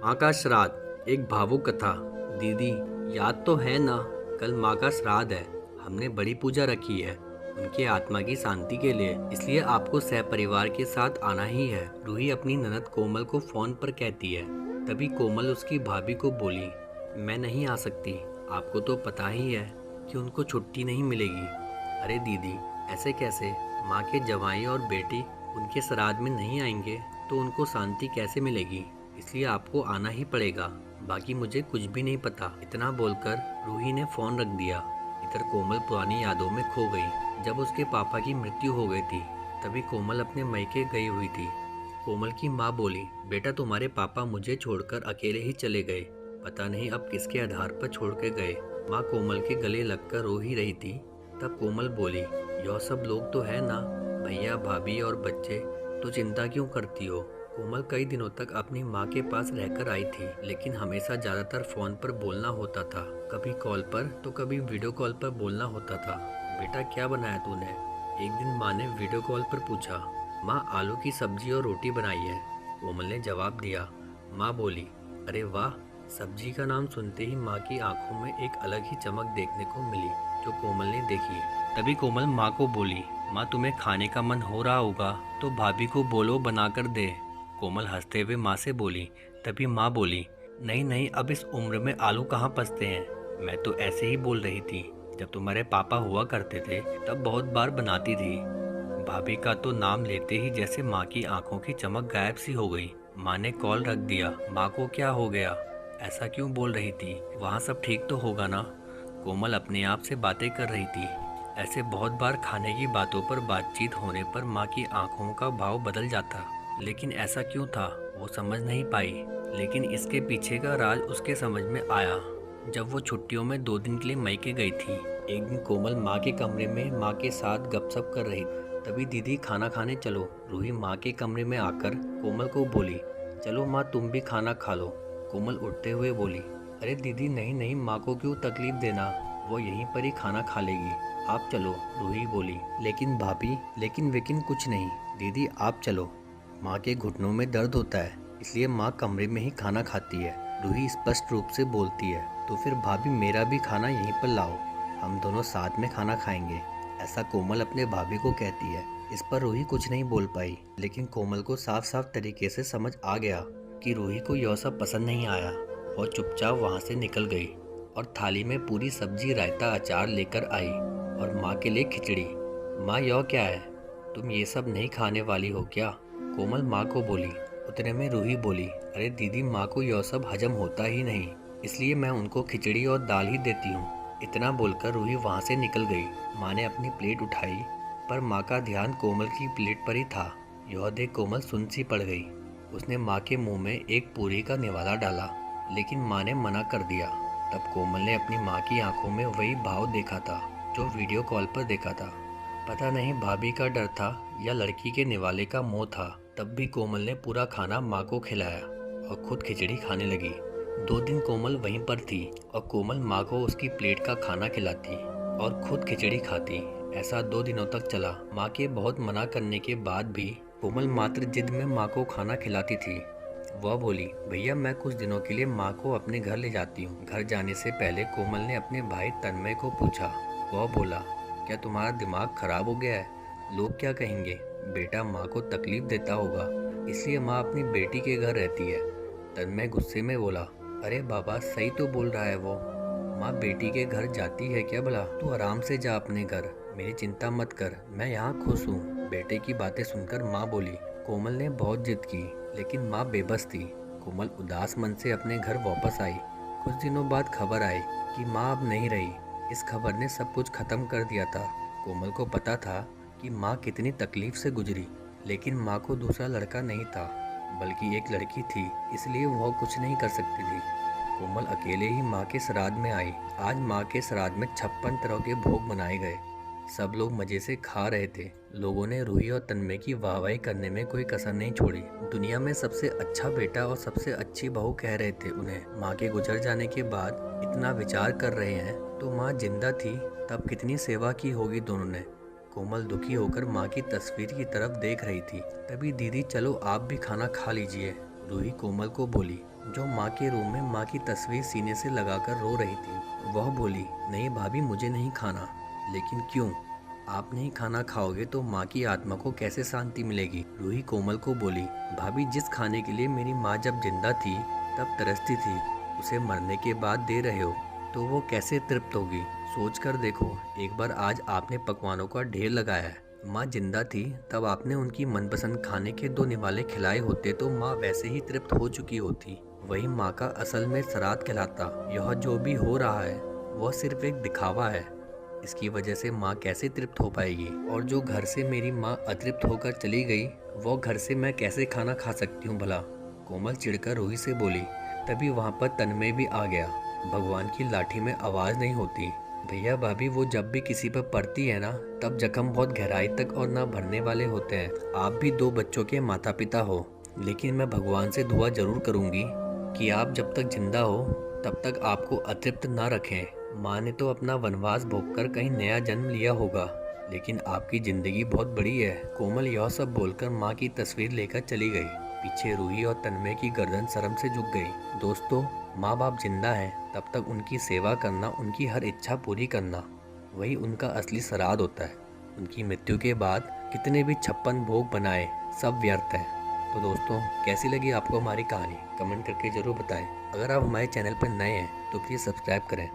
माँ का श्राद्ध एक भावुक कथा। दीदी, याद तो है ना? कल माँ का श्राद्ध है। हमने बड़ी पूजा रखी है उनके आत्मा की शांति के लिए, इसलिए आपको सहपरिवार के साथ आना ही है। रूही अपनी ननद कोमल को फोन पर कहती है। तभी कोमल उसकी भाभी को बोली, मैं नहीं आ सकती। आपको तो पता ही है कि उनको छुट्टी नहीं मिलेगी। अरे दीदी, ऐसे कैसे? माँ के जवाई और बेटी उनके श्राद्ध में नहीं आएंगे तो उनको शांति कैसे मिलेगी? इसलिए आपको आना ही पड़ेगा। बाकी मुझे कुछ भी नहीं पता। इतना बोलकर रूही ने फोन रख दिया। इधर कोमल पुरानी यादों में खो गई। जब उसके पापा की मृत्यु हो गई थी तभी कोमल अपने मायके गई हुई थी। कोमल की माँ बोली, बेटा तुम्हारे पापा मुझे छोड़कर अकेले ही चले गए। पता नहीं अब किसके आधार पर छोड़ के गए। माँ कोमल के गले लगकर रो ही रही थी। तब कोमल बोली, यह सब लोग तो है ना, भैया भाभी और बच्चे, तो चिंता क्यों करती हो? कोमल कई दिनों तक अपनी माँ के पास रहकर आई थी, लेकिन हमेशा ज़्यादातर फ़ोन पर बोलना होता था। कभी कॉल पर तो कभी वीडियो कॉल पर बोलना होता था। बेटा क्या बनाया तूने? एक दिन माँ ने वीडियो कॉल पर पूछा। माँ आलू की सब्जी और रोटी बनाई है, कोमल ने जवाब दिया। माँ बोली, अरे वाह। सब्जी का नाम सुनते ही माँ की आंखों में एक अलग ही चमक देखने को मिली, जो कोमल ने देखी। तभी कोमल माँ को बोली, माँ तुम्हें खाने का मन हो रहा होगा तो भाभी को बोलो बना कर दे। कोमल हंसते हुए माँ से बोली। तभी माँ बोली, नहीं नहीं, अब इस उम्र में आलू कहाँ पचते हैं। मैं तो ऐसे ही बोल रही थी। जब तुम्हारे पापा हुआ करते थे तब बहुत बार बनाती थी। भाभी का तो नाम लेते ही जैसे माँ की आंखों की चमक गायब सी हो गई। माँ ने कॉल रख दिया। माँ को क्या हो गया? ऐसा क्यों बोल रही थी? वहाँ सब ठीक तो होगा ना? कोमल अपने आप से बातें कर रही थी। ऐसे बहुत बार खाने की बातों पर बातचीत होने पर माँ की आंखों का भाव बदल जाता, लेकिन ऐसा क्यों था वो समझ नहीं पाई। लेकिन इसके पीछे का राज उसके समझ में आया जब वो छुट्टियों में 2 दिन के लिए मायके गई थी। एक दिन कोमल माँ के कमरे में माँ के साथ गपशप कर रही। तभी दीदी खाना खाने चलो। रूही माँ के कमरे में आकर कोमल को बोली, चलो माँ तुम भी खाना खा लो। कोमल उठते हुए बोली, अरे दीदी नहीं नहीं, माँ को क्यों तकलीफ देना, वो यहीं पर ही खाना खा लेगी। आप चलो। रूही बोली, लेकिन भाभी, लेकिन वेकिन कुछ नहीं, दीदी आप चलो। माँ के घुटनों में दर्द होता है, इसलिए माँ कमरे में ही खाना खाती है। रूही स्पष्ट रूप से बोलती है, तो फिर भाभी मेरा भी खाना यहीं पर लाओ, हम दोनों साथ में खाना खाएंगे। ऐसा कोमल अपने भाभी को कहती है। इस पर रूही कुछ नहीं बोल पाई, लेकिन कोमल को साफ साफ तरीके से समझ आ गया कि रूही को यह सब पसंद नहीं आया। और चुपचाप वहाँ से निकल गई और थाली में पूरी सब्जी, रायता, अचार लेकर आई और माँ के लिए खिचड़ी। माँ यह क्या है? तुम ये सब नहीं खाने वाली हो क्या? कोमल माँ को बोली। उतने में रूही बोली, अरे दीदी, माँ को यह सब हजम होता ही नहीं, इसलिए मैं उनको खिचड़ी और दाल ही देती हूँ। इतना बोलकर रूही वहाँ से निकल गई। माँ ने अपनी प्लेट उठाई, पर माँ का ध्यान कोमल की प्लेट पर ही था। यह देख कोमल सुन सी पड़ गई। उसने माँ के मुंह में एक पूरी का निवाला डाला, लेकिन माँ ने मना कर दिया। तब कोमल ने अपनी माँ की आंखों में वही भाव देखा था जो वीडियो कॉल पर देखा था। पता नहीं भाभी का डर था या लड़की के निवाले का मोह था। तब भी कोमल ने पूरा खाना माँ को खिलाया और खुद खिचड़ी खाने लगी। 2 दिन कोमल वहीं पर थी और कोमल माँ को उसकी प्लेट का खाना खिलाती और खुद खिचड़ी खाती। ऐसा 2 दिनों तक चला। माँ के बहुत मना करने के बाद भी कोमल मात्र जिद में माँ को खाना खिलाती थी। वह बोली, भैया मैं कुछ दिनों के लिए माँ को अपने घर ले जाती हूँ। घर जाने से पहले कोमल ने अपने भाई तन्मय को पूछा। वह बोला, क्या तुम्हारा दिमाग खराब हो गया है? लोग क्या कहेंगे? बेटा माँ को तकलीफ देता होगा, इसलिए माँ अपनी बेटी के घर रहती है। तन्मय गुस्से में बोला, अरे बाबा सही तो बोल रहा है वो, माँ बेटी के घर जाती है क्या भला? तू आराम से जा अपने घर, मेरी चिंता मत कर, मैं यहाँ खुश हूँ। बेटे की बातें सुनकर माँ बोली। कोमल ने बहुत जिद की, लेकिन माँ बेबस थी। कोमल उदास मन से अपने घर वापस आई। कुछ दिनों बाद खबर आई कि माँ अब नहीं रही। इस खबर ने सब कुछ खत्म कर दिया था। कोमल को पता था कि माँ कितनी तकलीफ से गुजरी, लेकिन माँ को दूसरा लड़का नहीं था, बल्कि एक लड़की थी, इसलिए वह कुछ नहीं कर सकती थी। कोमल अकेले ही माँ के श्राद्ध में आई। आज माँ के श्राद्ध में 56 तरह के भोग बनाए गए। सब लोग मजे से खा रहे थे। लोगों ने रूही और तन्मय की वाहवाही करने में कोई कसर नहीं छोड़ी। दुनिया में सबसे अच्छा बेटा और सबसे अच्छी बहू कह रहे थे उन्हें। माँ के गुजर जाने के बाद इतना विचार कर रहे हैं, तो माँ जिंदा थी तब कितनी सेवा की होगी दोनों ने। कोमल दुखी होकर माँ की तस्वीर की तरफ देख रही थी। तभी दीदी चलो आप भी खाना खा लीजिए, रूही कोमल को बोली। जो माँ के रूम में माँ की तस्वीर सीने से लगाकर रो रही थी। वह बोली, नहीं भाभी, मुझे नहीं खाना। लेकिन क्यों? आप नहीं खाना खाओगे तो माँ की आत्मा को कैसे शांति मिलेगी? रूही कोमल को बोली, भाभी, जिस खाने के लिए मेरी माँ जब जिंदा थी तब तरसती थी, उसे मरने के बाद दे रहे हो तो वो कैसे तृप्त होगी? सोच कर देखो, एक बार आज आपने पकवानों का ढेर लगाया है। माँ जिंदा थी तब आपने उनकी मनपसंद खाने के 2 निवाले खिलाए होते तो माँ वैसे ही तृप्त हो चुकी होती। वही माँ का असल में श्राद्ध कहलाता। यह जो भी हो रहा है वह सिर्फ एक दिखावा है। इसकी वजह से माँ कैसे तृप्त हो पाएगी? और जो घर से मेरी माँ अतृप्त होकर चली गई, वो घर से मैं कैसे खाना खा सकती हूँ भला? कोमल चिढ़कर रूही से बोली। तभी वहाँ पर तन्मय भी आ गया। भगवान की लाठी में आवाज़ नहीं होती। भैया भाभी, वो जब भी किसी पर पड़ती है ना, तब जख्म बहुत गहराई तक और ना भरने वाले होते हैं। आप भी 2 बच्चों के माता पिता हो, लेकिन मैं भगवान से दुआ जरूर करूँगी कि आप जब तक जिंदा हो तब तक आपको अतृप्त ना रखें। माँ ने तो अपना वनवास भोगकर कहीं नया जन्म लिया होगा, लेकिन आपकी जिंदगी बहुत बड़ी है। कोमल यह सब बोलकर माँ की तस्वीर लेकर चली गई। पीछे रूही और तन्मय की गर्दन शर्म से झुक गई। दोस्तों, माँ बाप जिंदा हैं तब तक उनकी सेवा करना, उनकी हर इच्छा पूरी करना, वही उनका असली श्राद्ध होता है। उनकी मृत्यु के बाद कितने भी 56 भोग बनाए, सब व्यर्थ है। तो दोस्तों, कैसी लगी आपको हमारी कहानी? कमेंट करके ज़रूर बताएं। अगर आप हमारे चैनल पर नए हैं तो प्लीज़ सब्सक्राइब करें।